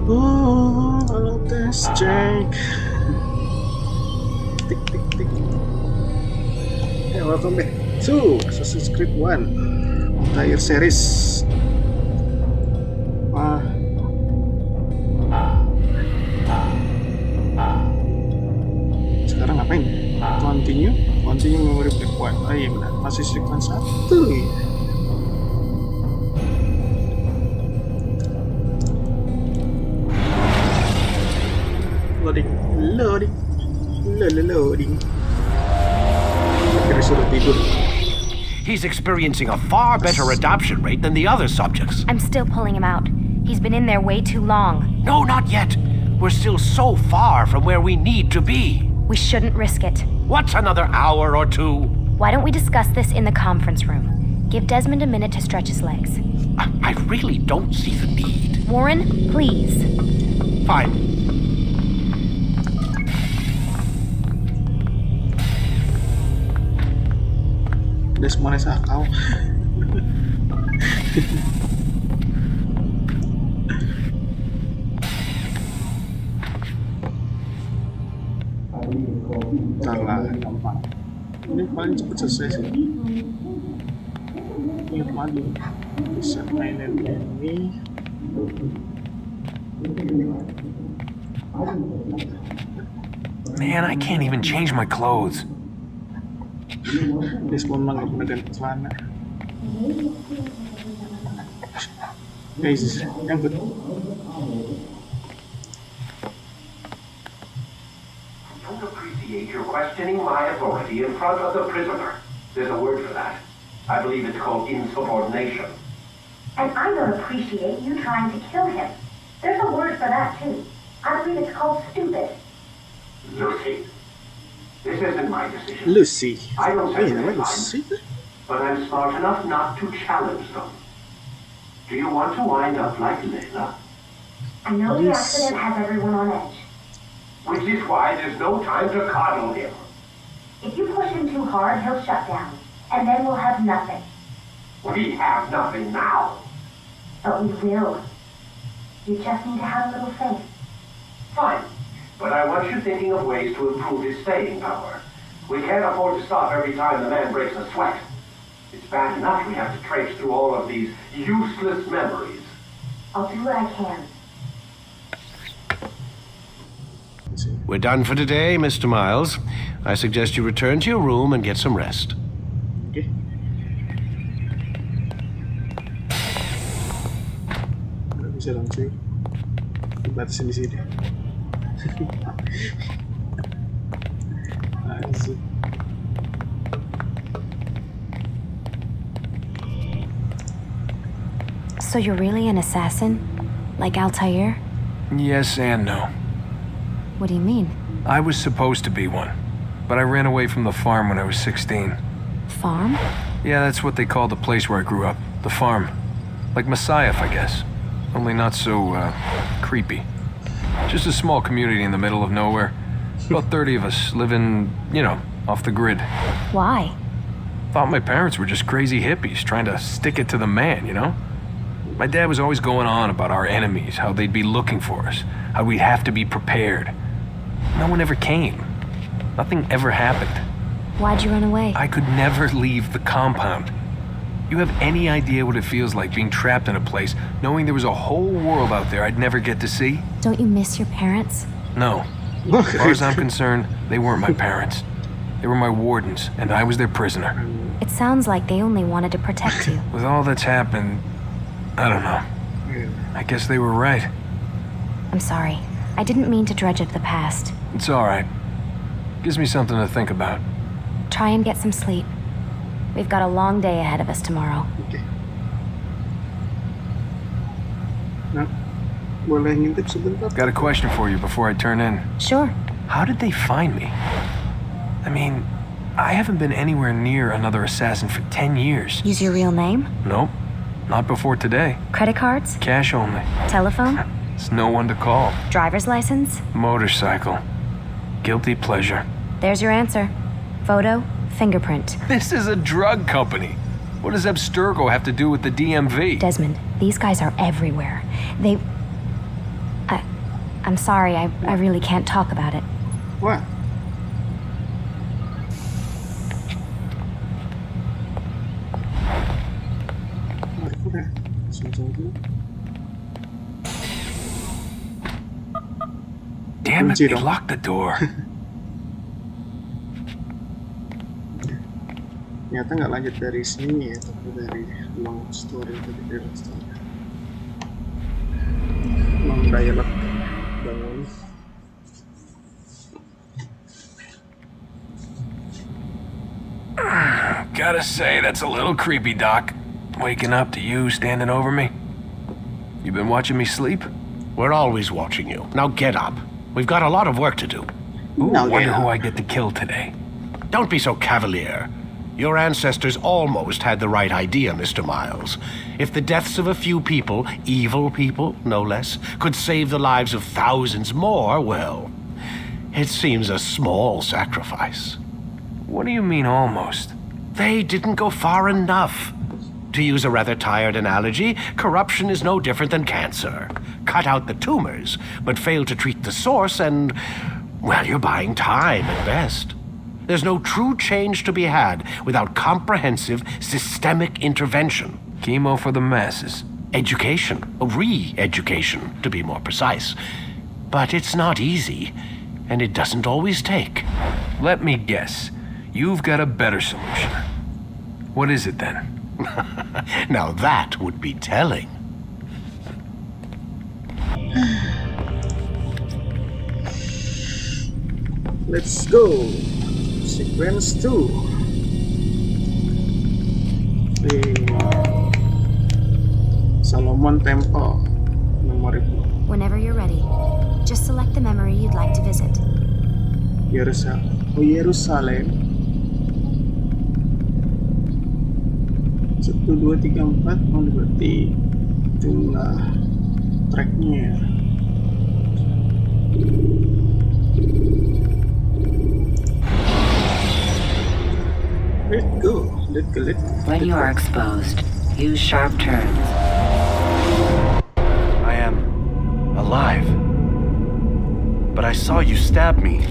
Oh, let's check. Tick, tick, tick. Hey, welcome back to Assassin's Creed 1 entire series. Sekarang ngapain? Continue memory black 1. Oh iya benar, masih sequence 1 ya. Loading. Akhirnya sudah tidur. He's experiencing a far better adoption rate than the other subjects. I'm still pulling him out. He's been in there way too long. No, not yet. We're still so far from where we need to be. We shouldn't risk it. What's another hour or two? Why don't we discuss this in the conference room? Give Desmond a minute to stretch his legs. I really don't see the need. Warren, please. Fine. Desmond kau. Salah. Ini paling cepat selesai sih. Ini paling bisa mainin ini. Man, I can't even change my clothes. Desmond mah nggak pernah ganti celana. Guys, nyangkut. Don't appreciate your questioning my authority in front of the prisoner. There's a word for that. I believe it's called insubordination. And I don't appreciate you trying to kill him. There's a word for that too. I believe it's called stupid. Lucy. This isn't my decision. Lucy. I don't set namanya deadlines, Lucy. but I'm smart enough not to challenge them. Do you want to wind up like Layla? I know the accident has everyone on edge. Which is why there's no time to coddle him. If you push him too hard, he'll shut down. And then we'll have nothing. We have nothing now. But we will. You just need to have a little faith. Fine. But I want you thinking of ways to improve his staying power. We can't afford to stop every time the man breaks a sweat. It's bad enough we have to traipse through all of these useless memories. I'll do what I can. We're done for today, Mr. Miles. I suggest you return to your room and get some rest. Okay. Nggak bisa dong cuy. Dibatasin di sini. So you're really an assassin? Like Altair? Yes and no. What do you mean? I was supposed to be one, but I ran away from the farm when I was 16. Farm? Yeah, that's what they call the place where I grew up. The farm. Like Messiah, I guess. Only not so, creepy. Just a small community in the middle of nowhere. About 30 of us living, off the grid. Why? Thought my parents were just crazy hippies trying to stick it to the man, My dad was always going on about our enemies, how they'd be looking for us, how we'd have to be prepared. No one ever came. Nothing ever happened. Why'd you run away? I could never leave the compound. You have any idea what it feels like being trapped in a place, knowing there was a whole world out there I'd never get to see? Don't you miss your parents? No. As far as I'm concerned, they weren't my parents. They were my wardens, and I was their prisoner. It sounds like they only wanted to protect you. With all that's happened, I don't know. I guess they were right. I'm sorry. I didn't mean to dredge up the past. It's all right. Gives me something to think about. Try and get some sleep. We've got a long day ahead of us tomorrow. Okay. Nah, boleh ngintip sebentar? Got a question for you before I turn in. Sure. How did they find me? I mean, I haven't been anywhere near another assassin for 10 years. Use your real name? Nope. Not before today. Credit cards? Cash only. Telephone? There's no one to call. Driver's license? Motorcycle. Guilty pleasure. There's your answer. Photo, fingerprint. This is a drug company. What does Abstergo have to do with the DMV? Desmond, these guys are everywhere. I'm sorry, I really can't talk about it. Wah. Udah. Langsung. Damn it, Kunci they dong. locked the door. Ternyata nggak lanjut dari sini ya, tapi dari long story tadi dari long story. Long dialog bangun. Gotta say, that's a little creepy, Doc. Waking up to you standing over me. You been watching me sleep? We're always watching you. Now get up. We've got a lot of work to do. Ooh, Now wonder get who up. I get to kill today. Don't be so cavalier. Your ancestors almost had the right idea, Mr. Miles. If the deaths of a few people, evil people, no less, could save the lives of thousands more, well, it seems a small sacrifice. What do you mean, almost? They didn't go far enough. To use a rather tired analogy, corruption is no different than cancer. Cut out the tumors, but fail to treat the source and, well, you're buying time at best. There's no true change to be had without comprehensive, systemic intervention. Chemo for the masses. Education, re-education, to be more precise. But it's not easy, and it doesn't always take. Let me guess. You've got a better solution. What is it then? Now that would be telling. Let's go. Sequence 2. Solomon Temple. Memory book. Whenever you're ready, just select the memory you'd like to visit. Yerusalem. Oh, Yerusalem. 1, 2, 3, 4. Oh, berarti jumlah tracknya. Let's go. Let's go. When you are exposed, use sharp turns. I am alive. But I saw you stab me.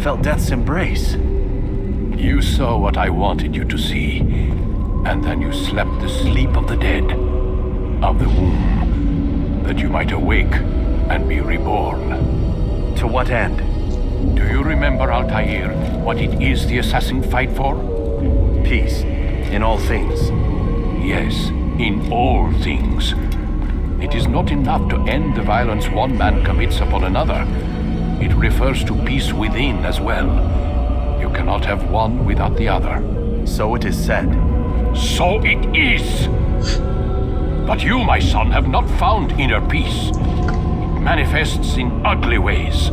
Felt death's embrace. You saw what I wanted you to see, and then you slept the sleep of the dead, of the womb, that you might awake and be reborn. To what end? Do you remember, Altair, what it is the assassin fight for? Peace. In all things. Yes, in all things. It is not enough to end the violence one man commits upon another. It refers to peace within as well. You cannot have one without the other. So it is said. So it is! But you, my son, have not found inner peace. It manifests in ugly ways.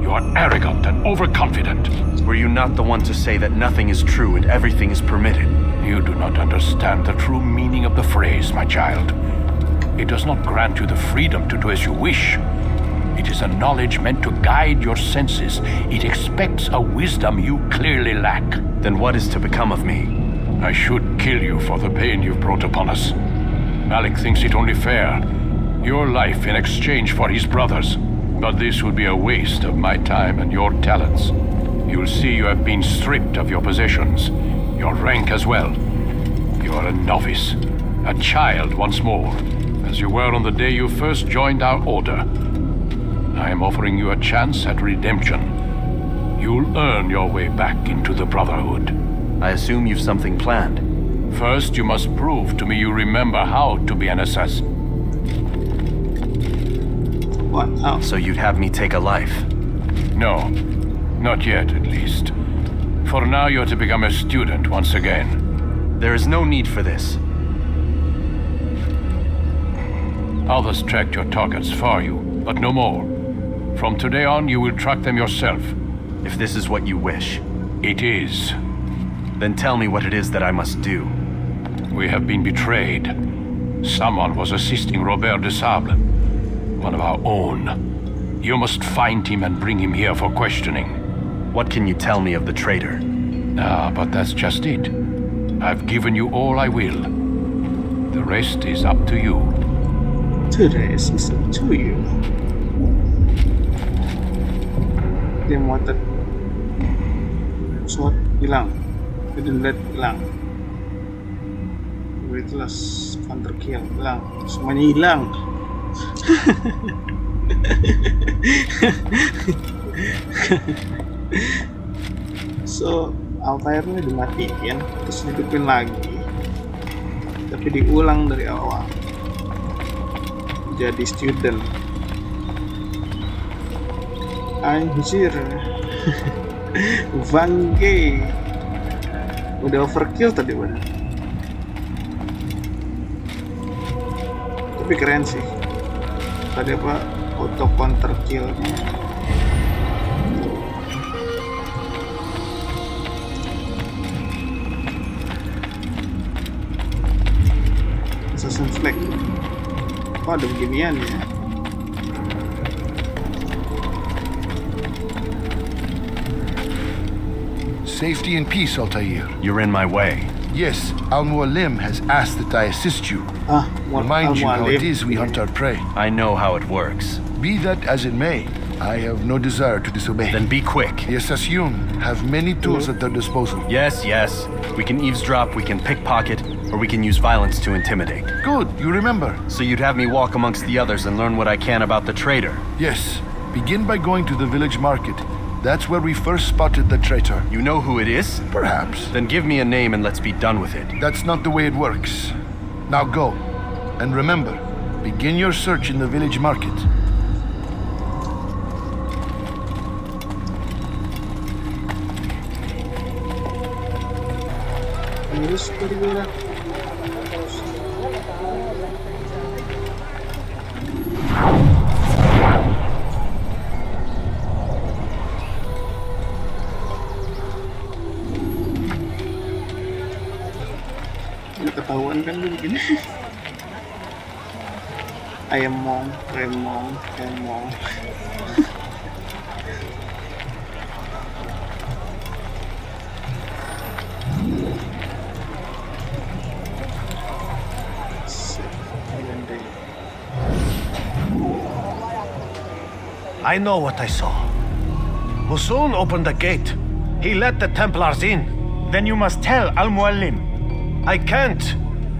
You are arrogant and overconfident. Were you not the one to say that nothing is true and everything is permitted? You do not understand the true meaning of the phrase, my child. It does not grant you the freedom to do as you wish. It is a knowledge meant to guide your senses. It expects a wisdom you clearly lack. Then what is to become of me? I should kill you for the pain you've brought upon us. Malik thinks it only fair. Your life in exchange for his brother's. But this would be a waste of my time and your talents. You'll see you have been stripped of your possessions, your rank as well. You are a novice, a child once more, as you were on the day you first joined our order. I am offering you a chance at redemption. You'll earn your way back into the Brotherhood. I assume you've something planned. First, you must prove to me you remember how to be an assassin. What? Oh. So you'd have me take a life? No, not yet at least. For now, you're to become a student once again. There is no need for this. Others tracked your targets for you, but no more. From today on, you will track them yourself. If this is what you wish, It is. then tell me what it is that I must do. We have been betrayed. Someone was assisting Robert de Sable, one of our own. You must find him and bring him here for questioning. What can you tell me of the traitor? Ah, but that's just it. I've given you all I will. The rest is up to you. Today is up to you. demoted. SWAT hilang, hidden blade hilang, weightless counter kill hilang, semuanya hilang. So Altairnya dimatiin terus hidupin lagi, tapi diulang dari awal jadi student. Anjir. Vange udah overkill tadi bener, tapi keren sih tadi apa auto counter killnya. Assassin Flag. Oh, ada beginian ya. Safety and peace, Altair. You're in my way. Yes, Mualim has asked that I assist you. Remind you how it is we hunt our prey. I know how it works. Be that as it may, I have no desire to disobey. Then be quick. The ASUS have many tools at their disposal. Yes. We can eavesdrop, we can pickpocket, or we can use violence to intimidate. Good, you remember. So you'd have me walk amongst the others and learn what I can about the traitor? Yes. Begin by going to the village market. That's where we first spotted the traitor. You know who it is? Perhaps. Then give me a name and let's be done with it. That's not the way it works. Now go. And remember, begin your search in the village market. Ketahuan kan lu begini. Remong. I know what I saw. Mualim opened the gate. He let the Templars in. Then you must tell Mualim. I can't.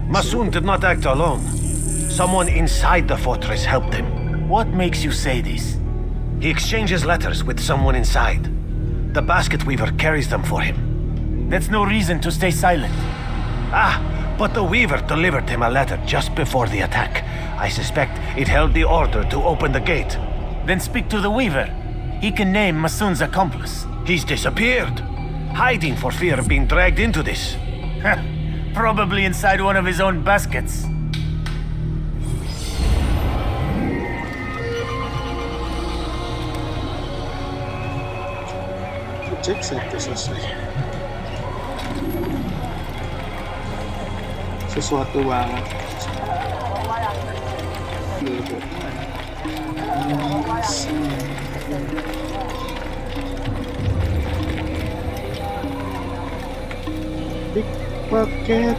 Mualim did not act alone. Someone inside the fortress helped him. What makes you say this? He exchanges letters with someone inside. The basket weaver carries them for him. That's no reason to stay silent. But the weaver delivered him a letter just before the attack. I suspect it held the order to open the gate. Then speak to the weaver. He can name Mualim's accomplice. He's disappeared, hiding for fear of being dragged into this. Probably inside one of his own baskets. Cek satu selesai. Sesuatu banget. Pickpocket.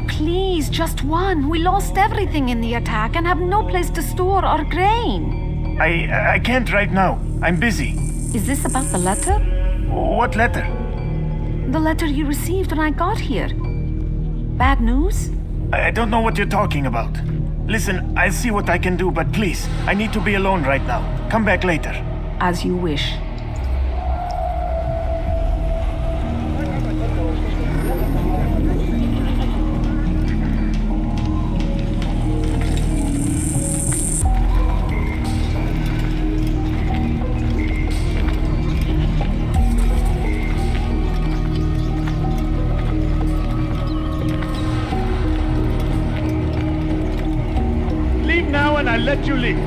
Please, just one. We lost everything in the attack and have no place to store our grain. I can't right now. I'm busy. Is this about the letter? What letter? The letter you received when I got here. Bad news? I don't know what you're talking about. Listen, I'll see what I can do, but please, I need to be alone right now. Come back later. As you wish. Leave now and I'll let you leave.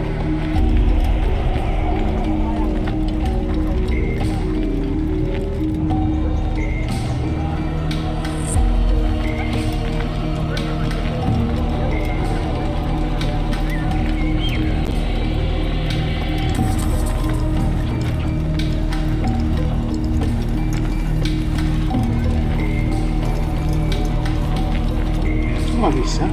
Cuma bisa.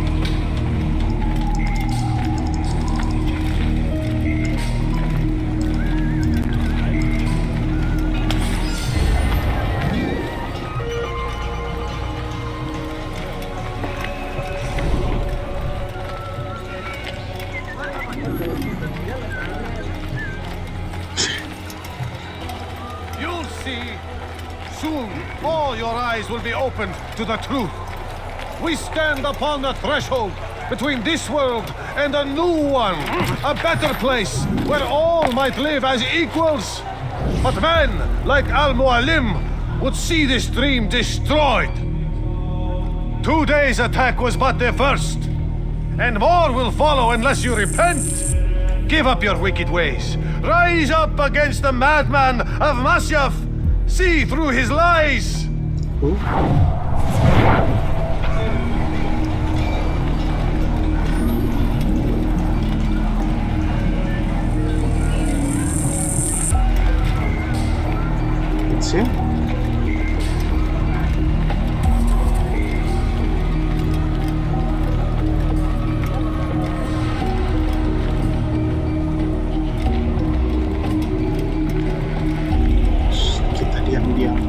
eyes will be opened to the truth. We stand upon the threshold between this world and a new one, a better place where all might live as equals. But men like Mualim would see this dream destroyed. Today's attack was but the first, and more will follow unless you repent. Give up your wicked ways. Rise up against the madman of Masyaf. See through his lies. It's him. Kita diam-diam.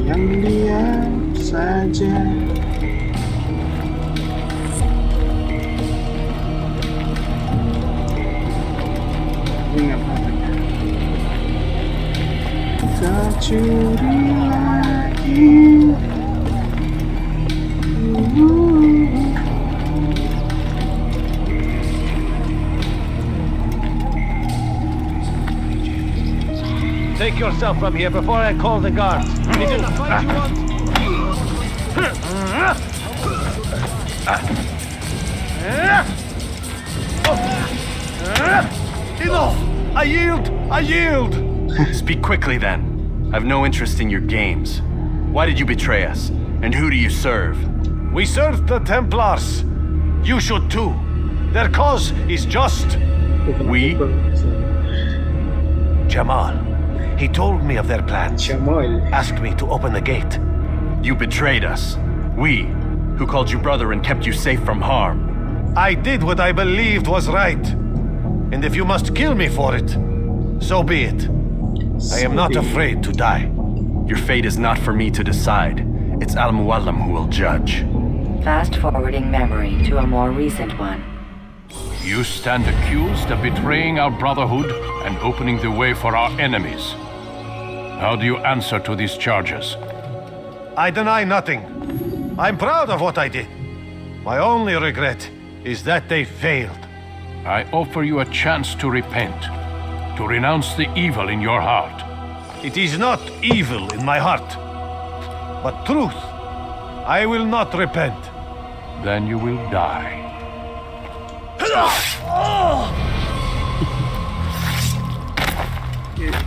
Diam-diam saja. Ini apa-apanya. Tak curi lagi. Take yourself from here before I call the guards. Is it the fight you want? Enough! I yield! I yield! Speak quickly then. I've no interest in your games. Why did you betray us? And who do you serve? We serve the Templars. You should too. Their cause is just. We? Jamal. He told me of their plans. Jamal. Asked me to open the gate. You betrayed us. We, who called you brother and kept you safe from harm. I did what I believed was right. And if you must kill me for it, so be it. I am not afraid to die. Your fate is not for me to decide. It's Al-Mualim who will judge. Fast-forwarding memory to a more recent one. You stand accused of betraying our brotherhood and opening the way for our enemies. How do you answer to these charges? I deny nothing. I'm proud of what I did. My only regret is that they failed. I offer you a chance to repent, to renounce the evil in your heart. It is not evil in my heart, but truth. I will not repent. Then you will die.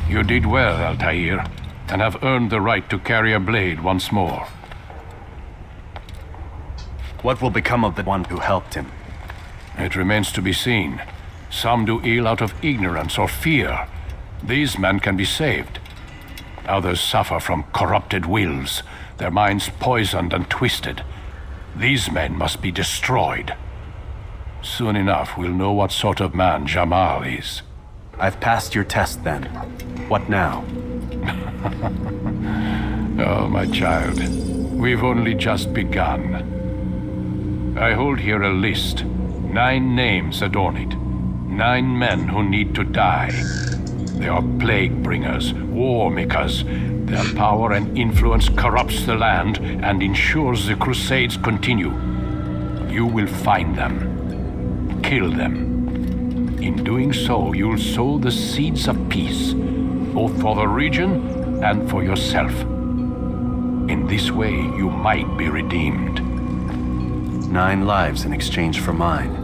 You did well, Altair, and have earned the right to carry a blade once more. What will become of the one who helped him? It remains to be seen. Some do ill out of ignorance or fear. These men can be saved. Others suffer from corrupted wills, their minds poisoned and twisted. These men must be destroyed. Soon enough, we'll know what sort of man Jamal is. I've passed your test then. What now? Oh, my child. We've only just begun. I hold here a list. 9 names adorn it. 9 men who need to die. They are plague bringers, war makers. Their power and influence corrupts the land and ensures the crusades continue. You will find them. Kill them. In doing so, you'll sow the seeds of peace, both for the region and for yourself. In this way, you might be redeemed. 9 lives in exchange for mine.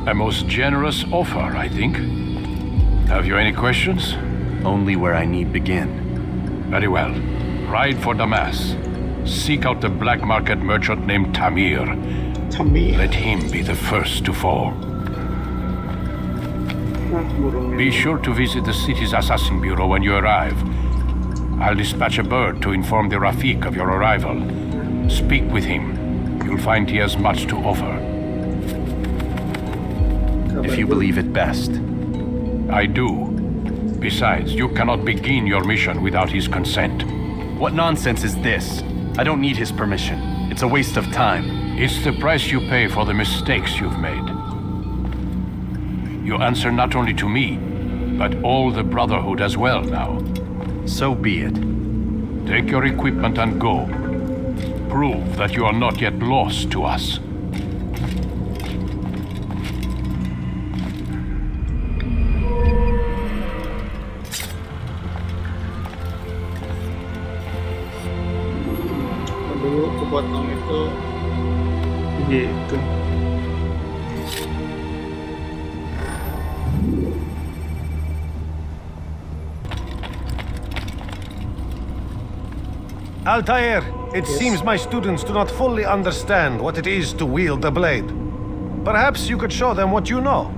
A most generous offer, I think. Have you any questions? Only where I need begin. Very well. Ride for Damascus. Seek out the black market merchant named Tamir. Tamir. Let him be the first to fall. Be sure to visit the city's assassin bureau when you arrive. I'll dispatch a bird to inform the Rafik of your arrival. Speak with him. You'll find he has much to offer. If you believe it best. I do. Besides, you cannot begin your mission without his consent. What nonsense is this? I don't need his permission. It's a waste of time. It's the price you pay for the mistakes you've made. You answer not only to me, but all the Brotherhood as well now. So be it. Take your equipment and go. Prove that you are not yet lost to us. Dulu kepotong itu gitu. Altair, it seems my students do not fully understand what it is to wield the blade. Perhaps you could show them what you know.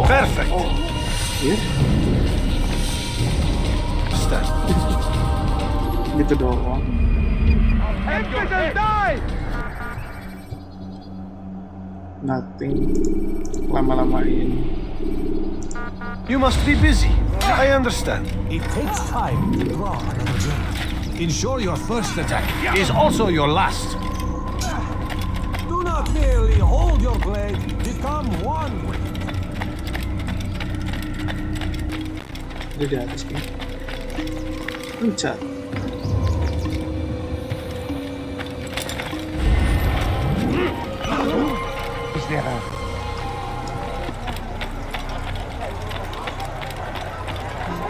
Perfect. Ya. Start. Gitu doang. Nothing. Lama-lamain. You must be busy. I understand. It takes time to draw another blade. Ensure your first attack is also your last. Do not merely hold your blade, become one with it. Dia di atas kan? Pencet. Istirahat.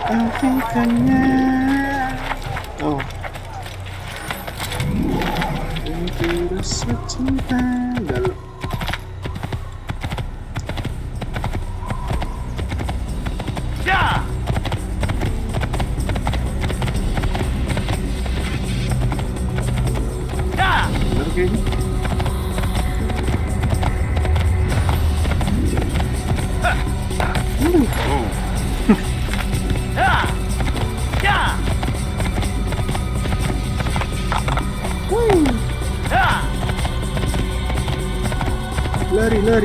Afikannya. Oh. Itu rasa cinta dalam. Bener kayaknya.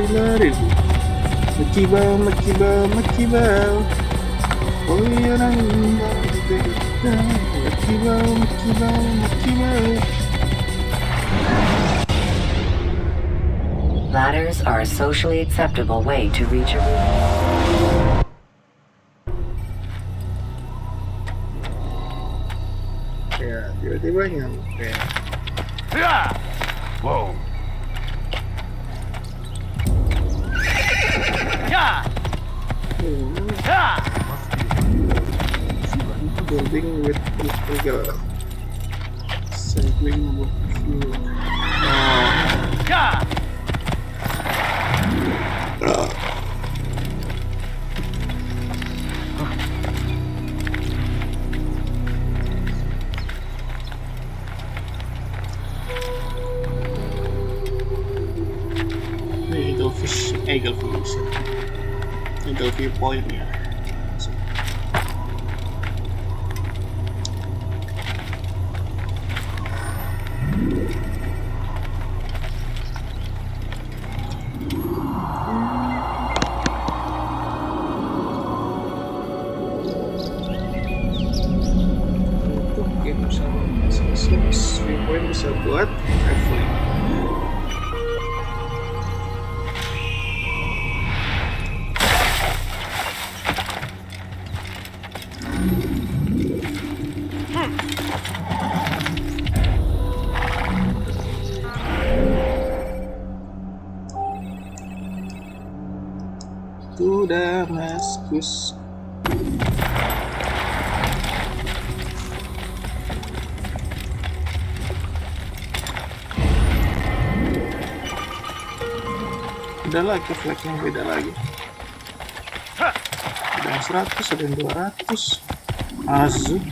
Lari. Makibau. Oh ya makibau. Ladders are a socially acceptable way to reach a room. Ya, tiba-tiba nyampe. Wow. Building with illegal cycling with fuel. Eagle viewpoint ya. Viewpoint bisa buat traveling. To Damascus. Beda lagi flagnya, beda lagi. Ada yang 100, ada yang 200. ASUS.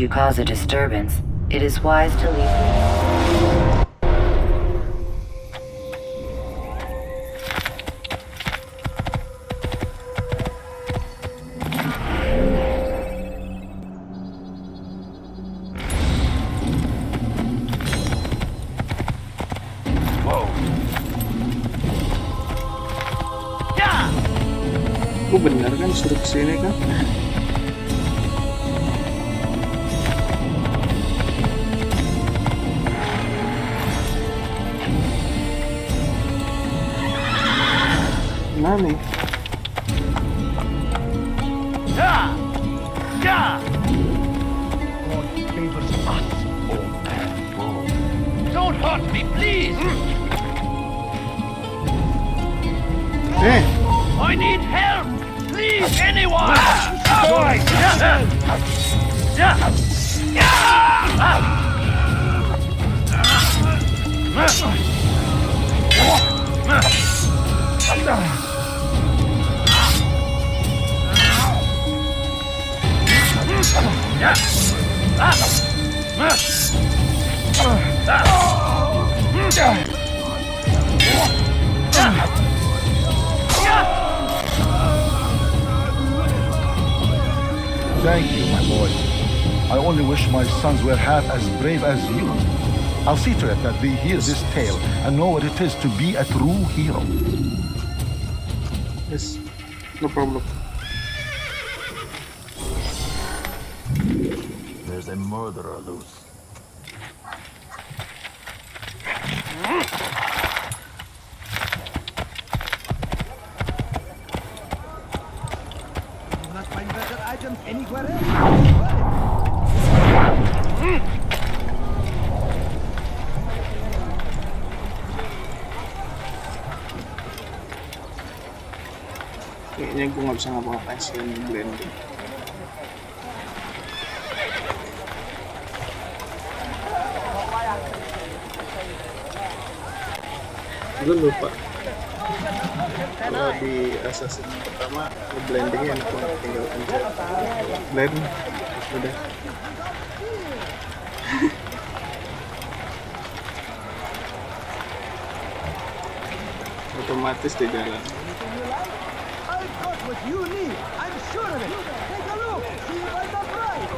you cause a disturbance, it is wise to leave. Oh bener kan suruh kesini kan? Mana nih? God favors us. Don't hurt me, please. I need help. Please, anyone! Thank you, my boy. I only wish my sons were half as brave as you. I'll see to it that they hear this tale and know what it is to be a true hero. Yes, no problem. There's a murderer loose. Anywhere else? Kayaknya gue nggak bisa ngapa-ngapain selain blending. Gue lupa kalau di ASUS pertama blendingnya enak banget, tinggal pencet blend udah. Otomatis di jalan. I've got what you need. I'm sure of it. Take a look. See if I'm not right.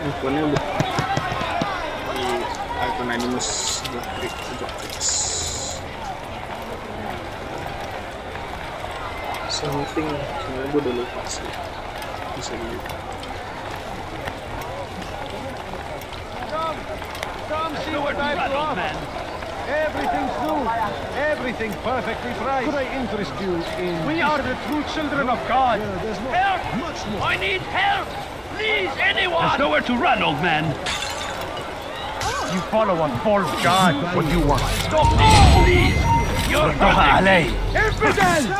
Ikonnya udah di icon animus sebelah kiri sebelah atas. Something sebenarnya gue udah lupa sih, bisa dilihat. Come see what I've brought. Everything's new, everything perfectly priced. Could I interest you in? We are the true children of God. Help! I need help! Please, anyone! There's nowhere to run, old man. You follow a false god. What do you want? Stop this, please! You're hurting me! Impudent!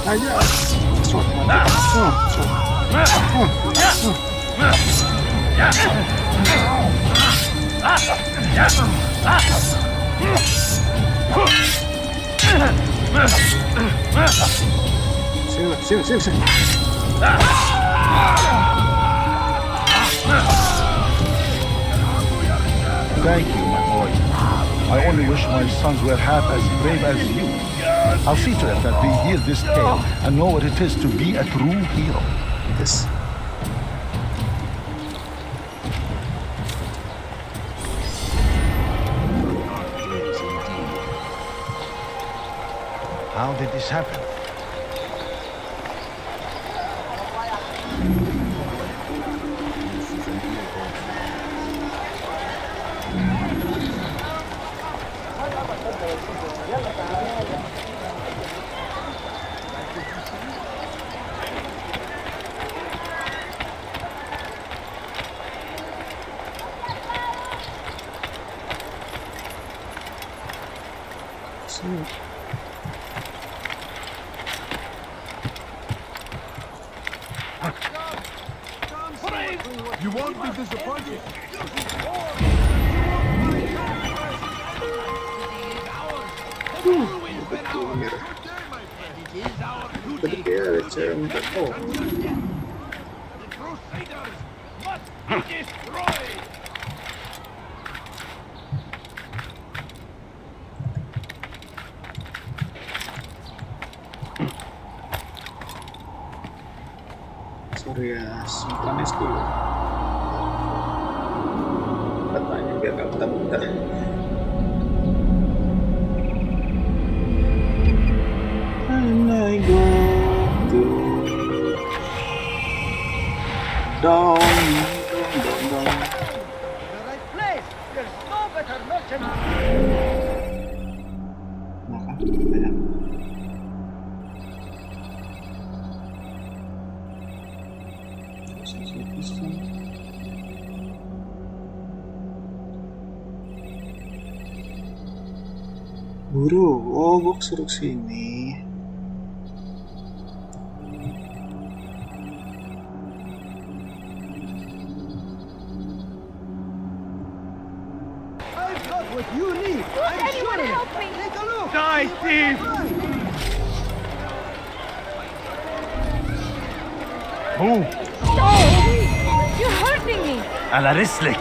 Aja. Sini. Thank you, my boy. I only wish my sons were half as brave as you. I'll see to it that they hear this tale and know what it is to be a true hero. Yes. How did this happen? You won't be disappointed. Tadi dia ada cewek minta sorry ya, simpanis dulu katanya biar gak bentar-bentar. And I go to down. The right place. There's no better merchant. Makan banyak. Guru, oh gue suruh sini. I've got what you need. Anyone help me? Take a look. Die, thief! Move. You're hurting me. على رسلك.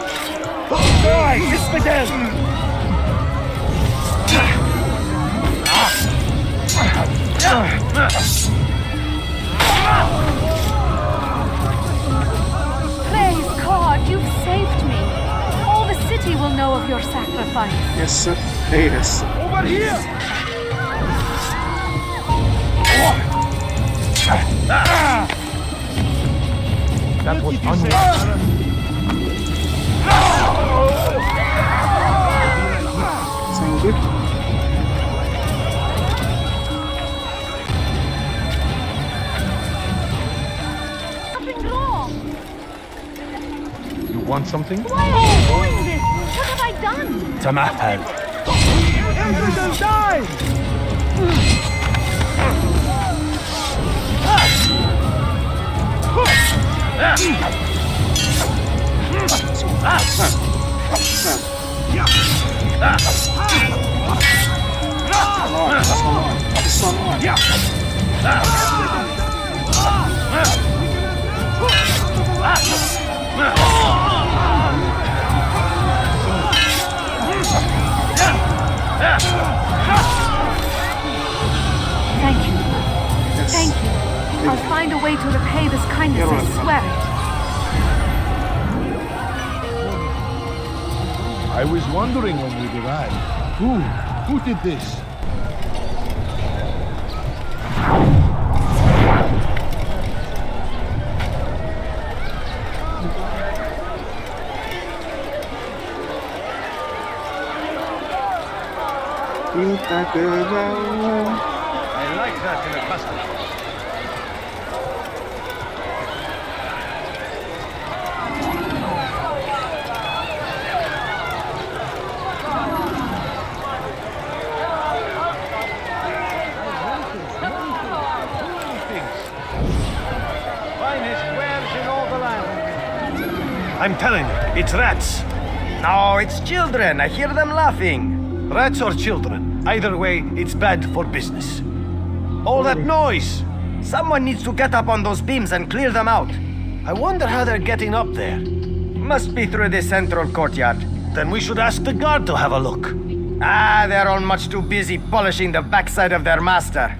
Die, اسبدل! Praise God, you've saved me. All the city will know of your sacrifice. Yes sir, yes. Over here! That was unfair. Sound good? Nothing wrong. You want something? Why are you doing this? What have I done? تمهل. Everyone die! Thank you. Thank you. I'll find a way to repay this kindness, I swear it. I was wondering when we arrived. Who did this? Kita ke bawah. I like that in a custom. Finest wares in all the land. I'm telling you, it's rats. No, it's children. I hear them laughing. Rats or children. Either way, it's bad for business. All that noise! Someone needs to get up on those beams and clear them out. I wonder how they're getting up there. Must be through the central courtyard. Then we should ask the guard to have a look. Ah, they're all much too busy polishing the backside of their master.